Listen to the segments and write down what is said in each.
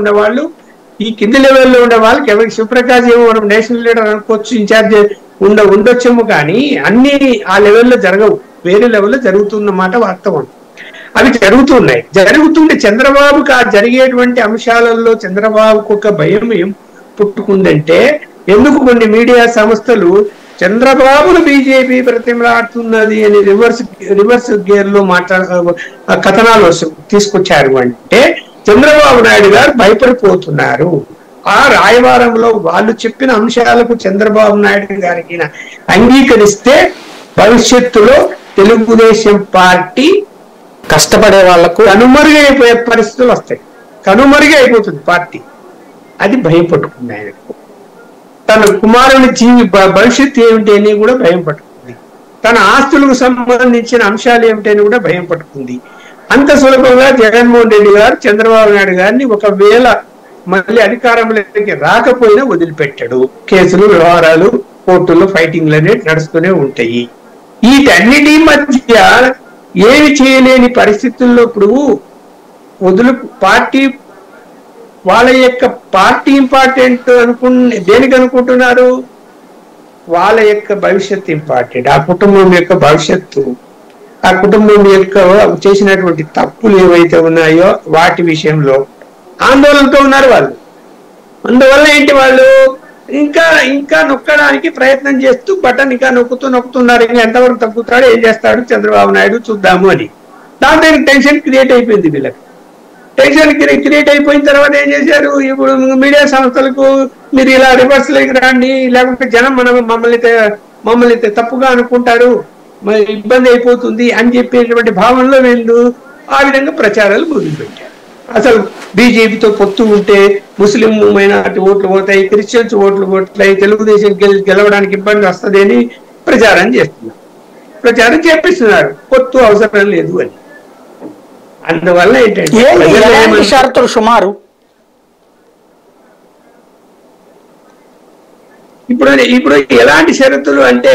ఉండే వాళ్ళు, ఈ కింది లెవెల్లో ఉండే వాళ్ళకి ఎవరికి శివప్రకాష్ ఏమో మనం నేషనల్ లీడర్ అనుకోవచ్చు, ఇన్ఛార్జ్ ఉండొచ్చేమో, కానీ అన్ని ఆ లెవెల్లో జరగవు, వేరే లెవెల్లో జరుగుతున్నమాట వాస్తవం. అవి జరుగుతున్నాయి. జరుగుతుంటే చంద్రబాబుకి ఆ జరిగేటువంటి అంశాలలో చంద్రబాబుకు ఒక భయం ఏం పుట్టుకుందంటే, ఎందుకు కొన్ని మీడియా సంస్థలు చంద్రబాబును బీజేపీ ప్రతిమలాడుతున్నది అని రివర్స్ గేర్ లో కథనాలు తీసుకొచ్చారు అంటే చంద్రబాబు నాయుడు గారు భయపడిపోతున్నారు. ఆ రాయవారంలో వాళ్ళు చెప్పిన అంశాలకు చంద్రబాబు నాయుడు గారికి అంగీకరిస్తే భవిష్యత్తులో తెలుగుదేశం పార్టీ కష్టపడే వాళ్లకు కనుమరుగైపోయే పరిస్థితులు వస్తాయి, కనుమరుగైపోతుంది పార్టీ. అది భయం పట్టుకుంది ఆయనకు. తన కుమారుని భవిష్యత్తు ఏమిటి అని కూడా భయం పట్టుకుంది. తన ఆస్తులకు సంబంధించిన అంశాలు ఏమిటని కూడా భయం పట్టుకుంది. అంత సులభంగా జగన్మోహన్ రెడ్డి గారు చంద్రబాబు నాయుడు గారిని ఒకవేళ మళ్ళీ అధికారంలోకి రాకపోయినా వదిలిపెట్టాడు. కేసులు, వ్యవహారాలు, కోర్టుల్లో ఫైటింగ్లు అనేవి నడుస్తూనే ఉంటాయి. వీటన్నిటి మధ్య ఏమి చేయలేని పరిస్థితుల్లో ఇప్పుడు పార్టీ వాళ్ళ యొక్క పార్టీ ఇంపార్టెంట్ దేనికి అనుకుంటున్నారు? వాళ్ళ యొక్క భవిష్యత్తు ఇంపార్టెంట్, ఆ కుటుంబం యొక్క భవిష్యత్తు, ఆ కుటుంబం యొక్క చేసినటువంటి తప్పులు ఏవైతే ఉన్నాయో వాటి విషయంలో ఆందోళనతో ఉన్నారు వాళ్ళు. అందువల్ల ఏంటి, వాళ్ళు ఇంకా నొక్కడానికి ప్రయత్నం చేస్తూ బటన్ ఇంకా నొక్కుతున్నారు. ఇంకా ఎంతవరకు తగ్గుతాడు, ఏం చేస్తాడు చంద్రబాబు నాయుడు చూద్దాము అని. దాంతో టెన్షన్ క్రియేట్ అయిపోయింది వీళ్ళకి. టెన్షన్ క్రియేట్ అయిపోయిన తర్వాత ఏం చేశారు, ఇప్పుడు మీడియా సంస్థలకు మీరు ఇలా రివర్స్ లోకి రండి, లేకుంటే జనం మమ్మల్ని తప్పుగా అనుకుంటారు, ఇబ్బంది అయిపోతుంది అని చెప్పేటువంటి భావనలో వీళ్ళు ఆ విధంగా ప్రచారాలు మొదలుపెట్టారు. అసలు బీజేపీతో పొత్తు ఉంటే ముస్లిం మైనారిటీ ఓట్లు పోతాయి, క్రిస్టియన్స్ ఓట్లు పోతాయి, తెలుగుదేశం గెలవడానికి ఇబ్బంది వస్తుంది అని ప్రచారం చేస్తున్నారు, ప్రచారం చేపిస్తున్నారు. పొత్తు అవసరం లేదు అని. అందువల్ల ఏంటంటే షరతులు సుమారు ఇప్పుడు ఎలాంటి షరతులు అంటే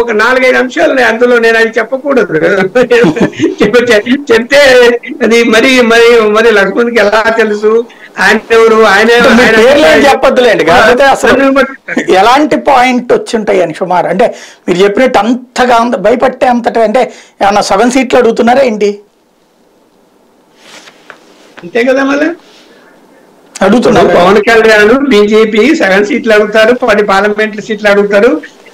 ఒక 4-5 అంశాలు ఉన్నాయి. అందులో నేను అది చెప్పకూడదు, చెప్తే అది మరి లక్ష్మణ్కి ఎలా తెలుసు, ఆయన ఎవరు, ఆయన చెప్పొద్దులేండి. కాకపోతే అసలు ఎలాంటి పాయింట్ వచ్చి ఉంటాయి అని సుమారు, అంటే మీరు చెప్పినట్టు అంతగా భయపట్టే అంతటా, అంటే ఏమన్నా 7 సీట్లు అడుగుతున్నారా ఏంటి? అంతే కదా, మళ్ళీ అడుగుతున్నారు. పవన్ కళ్యాణ్ బీజేపీ 7 సీట్లు అడుగుతారు, 10 పార్లమెంటరీ సీట్లు అడుగుతారు,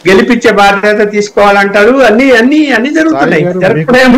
గెలిపించే బాధ్యత తీసుకోవాలంటారు. అన్ని జరుగుతున్నాయి. జరపడం